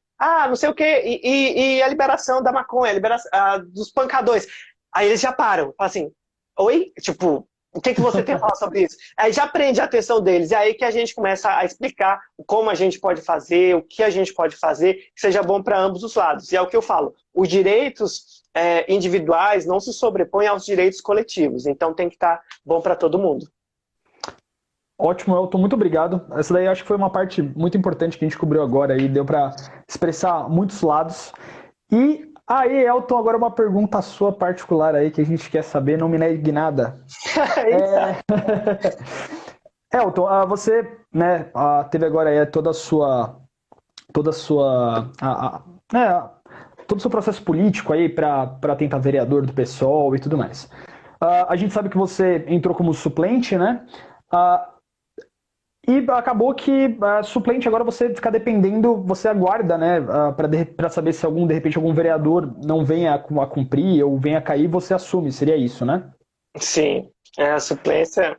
não sei o quê, e a liberação da maconha, a liberação dos pancadores. Aí eles já param, falam assim, oi? Tipo, o que você tem a falar sobre isso? Aí já prende a atenção deles, e aí que a gente começa a explicar como a gente pode fazer, o que a gente pode fazer, que seja bom para ambos os lados. E é o que eu falo, os direitos individuais não se sobrepõem aos direitos coletivos, então tem que estar bom para todo mundo. Ótimo, Elton, muito obrigado. Essa daí acho que foi uma parte muito importante que a gente cobriu agora e deu para expressar muitos lados. E aí, Elton, agora uma pergunta sua particular aí que a gente quer saber, não me negue nada. Elton, você, né, teve agora aí todo o seu processo político aí para tentar vereador do PSOL e tudo mais. A gente sabe que você entrou como suplente, né? E acabou que suplente agora você fica dependendo, você aguarda, né, para saber se de repente algum vereador não venha a cumprir ou venha a cair, você assume, seria isso, né? Sim, a suplência,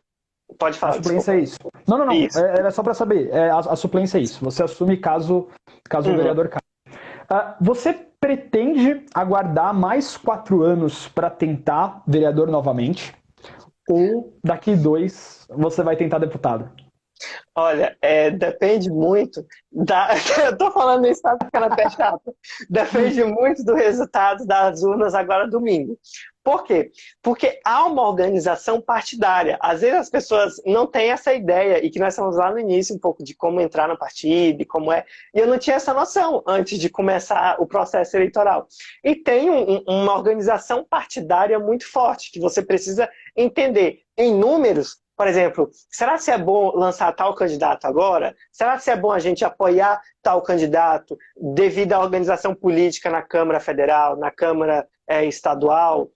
pode falar. A suplência é isso. Não, era só para saber, a suplência é isso, você assume caso o vereador caia. Você pretende aguardar mais 4 anos para tentar vereador novamente? Ou daqui 2 você vai tentar deputado? Olha, depende muito eu tô falando isso, tá ficando até chato. Depende muito do resultado das urnas agora domingo. Por quê? Porque há uma organização partidária. Às vezes as pessoas não têm essa ideia, e que nós estamos lá no início um pouco de como entrar no partido, e como é. E eu não tinha essa noção antes de começar o processo eleitoral. E tem uma organização partidária muito forte, que você precisa entender em números. Por exemplo, será que é bom lançar tal candidato agora? Será que é bom a gente apoiar tal candidato devido à organização política na Câmara Federal, na Câmara Estadual?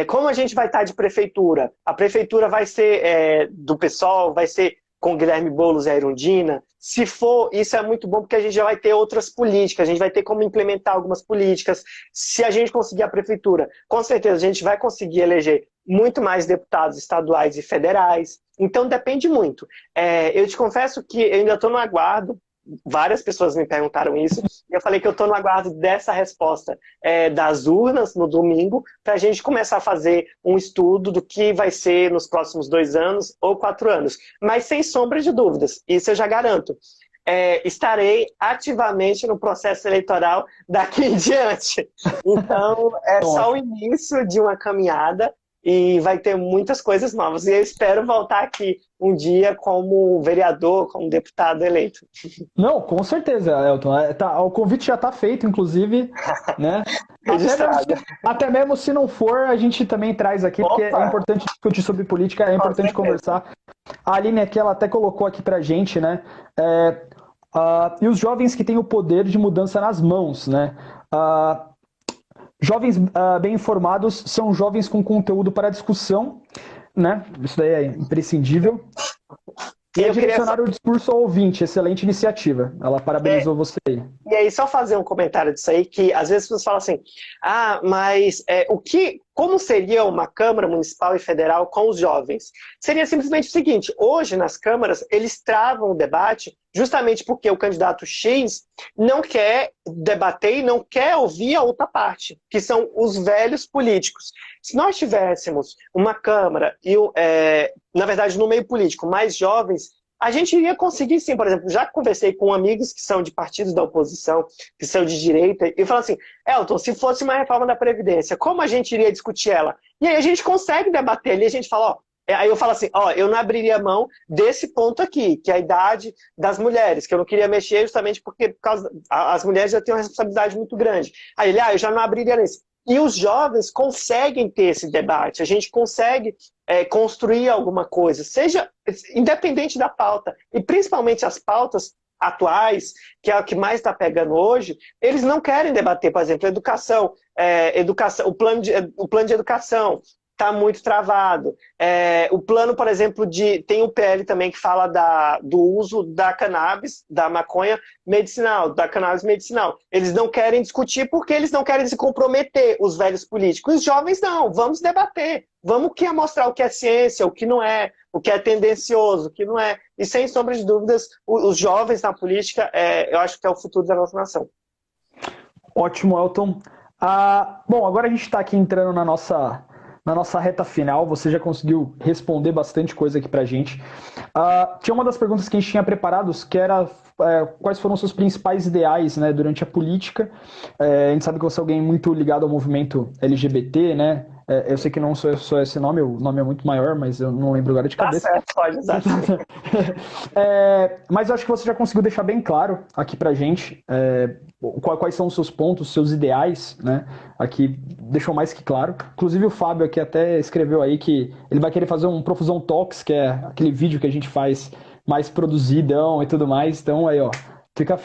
Como a gente vai estar de prefeitura? A prefeitura vai ser do PSOL, vai ser com Guilherme Boulos e a Erundina? Se for, isso é muito bom porque a gente já vai ter outras políticas, a gente vai ter como implementar algumas políticas. Se a gente conseguir a prefeitura, com certeza a gente vai conseguir eleger muito mais deputados estaduais e federais. Então depende muito. Eu te confesso que eu ainda estou no aguardo. Várias pessoas me perguntaram isso, e eu falei que eu estou no aguardo dessa resposta das urnas no domingo, para a gente começar a fazer um estudo do que vai ser nos próximos 2 anos ou 4 anos. Mas sem sombra de dúvidas, isso eu já garanto. Estarei ativamente no processo eleitoral daqui em diante. Então, é só o início de uma caminhada, e vai ter muitas coisas novas. E eu espero voltar aqui um dia como vereador, como deputado eleito. Não, com certeza, Elton. O convite já está feito, inclusive, né? Até mesmo se não for, a gente também traz aqui, porque é importante discutir sobre política, é importante conversar. A Aline aqui, ela até colocou aqui pra gente, né? E os jovens que têm o poder de mudança nas mãos, né? Jovens bem informados são jovens com conteúdo para discussão, né? Isso daí é imprescindível. E direcionar o discurso ao ouvinte, excelente iniciativa. Ela parabenizou você aí. E aí, só fazer um comentário disso aí, que às vezes as pessoas falam assim, mas como seria uma Câmara Municipal e Federal com os jovens? Seria simplesmente o seguinte, hoje nas câmaras eles travam o debate justamente porque o candidato X não quer debater e não quer ouvir a outra parte, que são os velhos políticos. Se nós tivéssemos uma Câmara, na verdade no meio político, mais jovens, a gente iria conseguir sim, por exemplo, já conversei com amigos que são de partidos da oposição, que são de direita, e falam assim, Elton, se fosse uma reforma da Previdência, como a gente iria discutir ela? E aí a gente consegue debater ali, a gente fala, aí eu falo assim, eu não abriria mão desse ponto aqui, que é a idade das mulheres, que eu não queria mexer justamente porque as mulheres já têm uma responsabilidade muito grande. Aí ele, eu já não abriria nisso. E os jovens conseguem ter esse debate, a gente consegue construir alguma coisa, seja independente da pauta, e principalmente as pautas atuais, que é o que mais está pegando hoje, eles não querem debater, por exemplo, educação, o plano de educação está muito travado. O plano, por exemplo, tem o PL também que fala do uso da cannabis, da maconha medicinal, da cannabis medicinal. Eles não querem discutir porque eles não querem se comprometer, os velhos políticos. Os jovens não, vamos debater. Vamos mostrar o que é ciência, o que não é, o que é tendencioso, o que não é. E sem sombra de dúvidas, os jovens na política, eu acho que é o futuro da nossa nação. Ótimo, Elton. Bom, agora a gente está aqui entrando na nossa reta final. Você já conseguiu responder bastante coisa aqui pra gente. Tinha uma das perguntas que a gente tinha preparados, que era quais foram os seus principais ideais, né, durante a política. A gente sabe que você é alguém muito ligado ao movimento LGBT, né? Eu sei que não sou só esse nome, o nome é muito maior, mas eu não lembro agora de cabeça. Tá certo, pode usar. Mas eu acho que você já conseguiu deixar bem claro aqui pra gente quais são os seus pontos, os seus ideais, né? Aqui deixou mais que claro. Inclusive o Fábio aqui até escreveu aí que ele vai querer fazer um Profusão Talks, que é aquele vídeo que a gente faz mais produzidão e tudo mais. Então aí, fica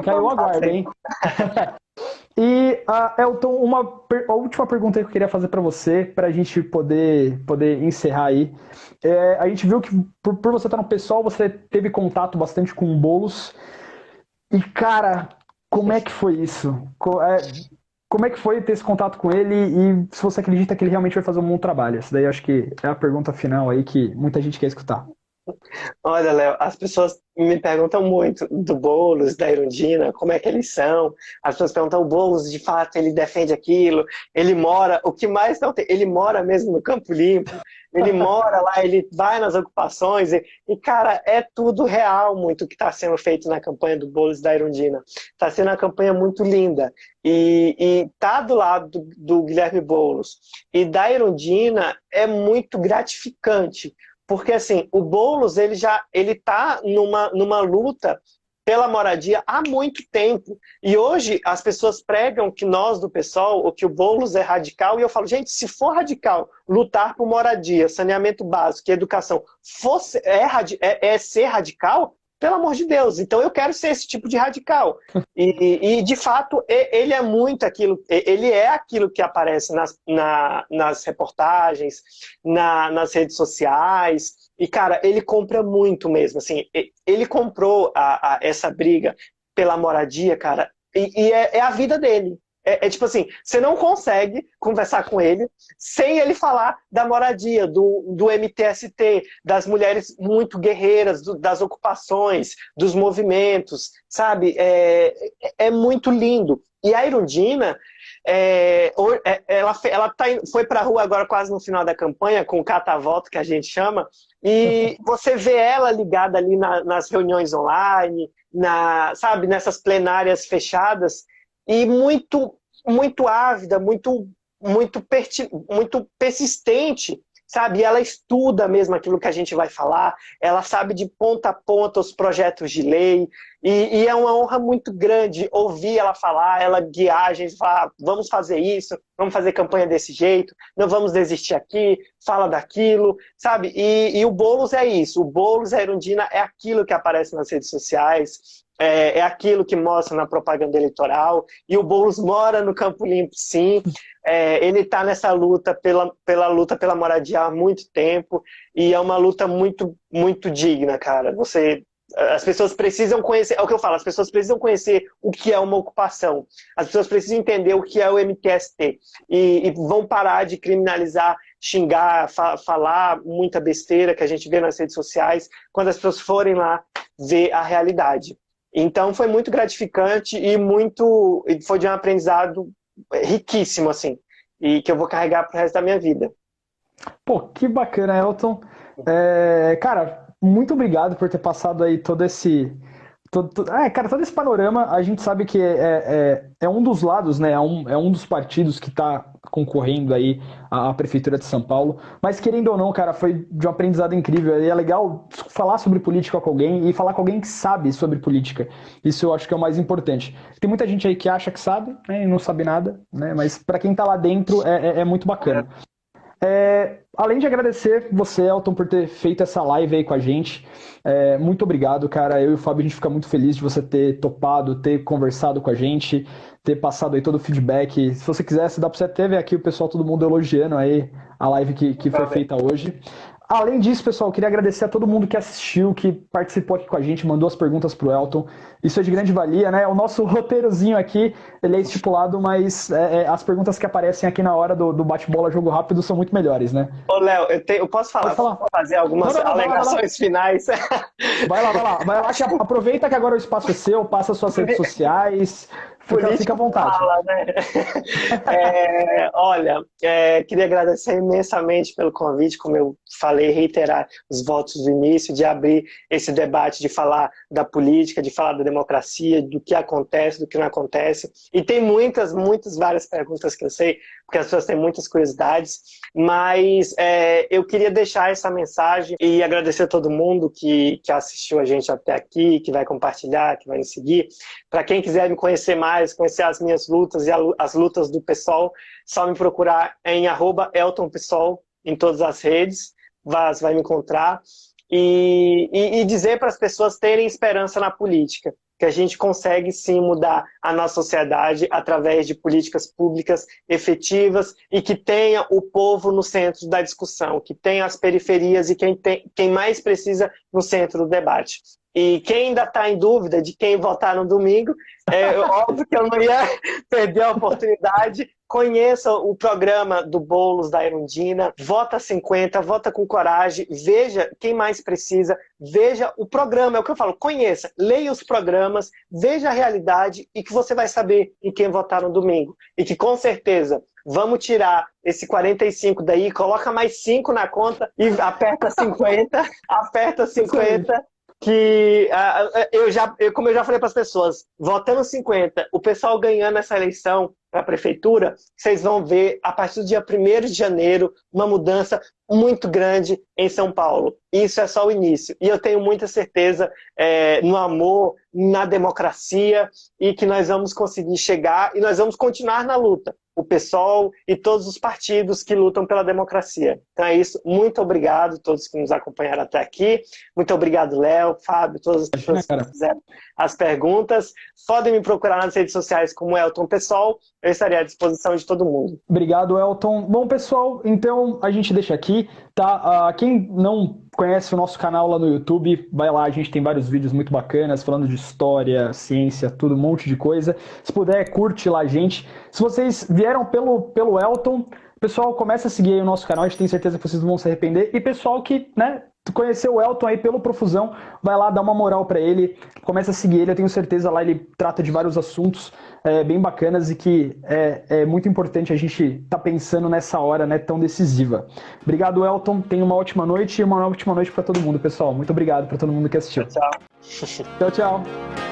aí o aguardo, hein? E, Elton, a última pergunta que eu queria fazer para você, para a gente poder encerrar aí. A gente viu que por você estar no PSOL, você teve contato bastante com o Boulos. E, cara, como é que foi isso? Como é que foi ter esse contato com ele e se você acredita que ele realmente vai fazer um bom trabalho? Essa daí eu acho que é a pergunta final aí que muita gente quer escutar. Olha, Léo, as pessoas me perguntam muito do Boulos, da Erundina, como é que eles são. As pessoas perguntam, o Boulos, de fato, ele defende aquilo, ele mora, o que mais não tem, ele mora mesmo no Campo Limpo, ele mora lá, ele vai nas ocupações, cara, é tudo real muito o que está sendo feito na campanha do Boulos e da Erundina. Está sendo uma campanha muito linda. E tá do lado do Guilherme Boulos e da Erundina é muito gratificante. Porque, assim, o Boulos, ele tá numa luta pela moradia há muito tempo. E hoje as pessoas pregam que nós do PSOL, ou que o Boulos é radical, e eu falo, gente, se for radical, lutar por moradia, saneamento básico e educação, é ser radical, pelo amor de Deus, então eu quero ser esse tipo de radical. E de fato, ele é muito aquilo, ele é aquilo que aparece nas reportagens, nas redes sociais. E, cara, ele compra muito mesmo. Assim, ele comprou essa briga pela moradia, cara, e é a vida dele. É tipo assim, você não consegue conversar com ele sem ele falar da moradia, do MTST, das mulheres muito guerreiras, das ocupações, dos movimentos, sabe? É muito lindo. E a Irundina, ela foi para a rua agora quase no final da campanha, com o catavoto, que a gente chama, e você vê ela ligada ali nas reuniões online, sabe, nessas plenárias fechadas, e muito ávida, muito persistente, sabe? E ela estuda mesmo aquilo que a gente vai falar, ela sabe de ponta a ponta os projetos de lei, e é uma honra muito grande ouvir ela falar, ela guiar a gente, falar, vamos fazer isso, vamos fazer campanha desse jeito, não vamos desistir aqui, fala daquilo, sabe? E o Boulos é isso, o Boulos, a Irundina é aquilo que aparece nas redes sociais, é aquilo que mostra na propaganda eleitoral, e o Boulos mora no Campo Limpo, sim, ele está nessa luta pela moradia há muito tempo, e é uma luta muito, muito digna, cara. As pessoas precisam conhecer, é o que eu falo, as pessoas precisam conhecer o que é uma ocupação, as pessoas precisam entender o que é o MTST, e vão parar de criminalizar, xingar, falar muita besteira que a gente vê nas redes sociais, quando as pessoas forem lá ver a realidade. Então foi muito gratificante e foi de um aprendizado riquíssimo, assim, e que eu vou carregar pro resto da minha vida. Pô, que bacana, Elton. Cara, muito obrigado por ter passado aí todo esse panorama. A gente sabe que é um dos lados, né? É um dos partidos que está concorrendo aí à Prefeitura de São Paulo. Mas querendo ou não, cara, foi de um aprendizado incrível. E é legal falar sobre política com alguém e falar com alguém que sabe sobre política. Isso eu acho que é o mais importante. Tem muita gente aí que acha que sabe, né, e não sabe nada, né? Mas para quem tá lá dentro é muito bacana. Além de agradecer você, Elton, por ter feito essa live aí com a gente, muito obrigado, cara. Eu e o Fábio, a gente fica muito feliz de você ter topado, ter conversado com a gente, ter passado aí todo o feedback. Se você quisesse, dá pra você até ver aqui o pessoal, todo mundo elogiando aí a live que foi feita hoje. Além disso, pessoal, eu queria agradecer a todo mundo que assistiu, que participou aqui com a gente, mandou as perguntas pro Elton. Isso é de grande valia, né? O nosso roteirozinho aqui, ele é estipulado, mas as perguntas que aparecem aqui na hora do bate-bola jogo rápido são muito melhores, né? Ô, Léo, eu posso falar? Posso fazer algumas alegações finais? Vai lá, aproveita que agora o espaço é seu, passa suas redes sociais, fica à vontade. Fala, né? Olha, queria agradecer imensamente pelo convite, como eu falei, reiterar os votos do início, de abrir esse debate, de falar da política, de falar da democracia, do que acontece, do que não acontece. E tem várias perguntas que eu sei, porque as pessoas têm muitas curiosidades, mas eu queria deixar essa mensagem e agradecer a todo mundo que assistiu a gente até aqui, que vai compartilhar, que vai me seguir. Para quem quiser me conhecer mais, conhecer as minhas lutas e as lutas do PSOL, só me procurar em @EltonPSOL em todas as redes, vai me encontrar, e dizer para as pessoas terem esperança na política, que a gente consegue sim mudar a nossa sociedade através de políticas públicas efetivas e que tenha o povo no centro da discussão, que tenha as periferias e quem mais precisa no centro do debate. E quem ainda está em dúvida de quem votar no domingo, óbvio que eu não ia perder a oportunidade. Conheça o programa do Boulos, da Irundina, vota 50, vota com coragem, veja quem mais precisa, veja o programa, é o que eu falo, conheça, leia os programas, veja a realidade e que você vai saber em quem votar no domingo. E que com certeza vamos tirar esse 45 daí, coloca mais 5 na conta e aperta 50, aperta 50. Que como eu já falei para as pessoas, votando 50, o pessoal ganhando essa eleição para a prefeitura, vocês vão ver a partir do dia 1º de janeiro uma mudança muito grande em São Paulo. Isso é só o início. E eu tenho muita certeza no amor, na democracia, e que nós vamos conseguir chegar e nós vamos continuar na luta. o PSOL e todos os partidos que lutam pela democracia. Então é isso, muito obrigado a todos que nos acompanharam até aqui, muito obrigado, Léo, Fábio, todas as pessoas que fizeram as perguntas. Podem me procurar nas redes sociais como Elton PSOL, eu estarei à disposição de todo mundo. Obrigado, Elton. Bom, pessoal, então a gente deixa aqui, tá? Quem não conhece o nosso canal lá no YouTube, vai lá, a gente tem vários vídeos muito bacanas, falando de história, ciência, tudo, um monte de coisa. Se puder, curte lá a gente. Se vocês vieram pelo Elton, pessoal, começa a seguir aí o nosso canal, a gente tem certeza que vocês não vão se arrepender. E pessoal que, né, conheceu o Elton aí pelo Profusão, vai lá dar uma moral pra ele, começa a seguir ele, eu tenho certeza lá ele trata de vários assuntos bem bacanas e que é muito importante a gente tá pensando nessa hora, né, tão decisiva. Obrigado, Elton, tenha uma ótima noite e uma ótima noite pra todo mundo, pessoal. Muito obrigado pra todo mundo que assistiu. Tchau. Tchau, tchau.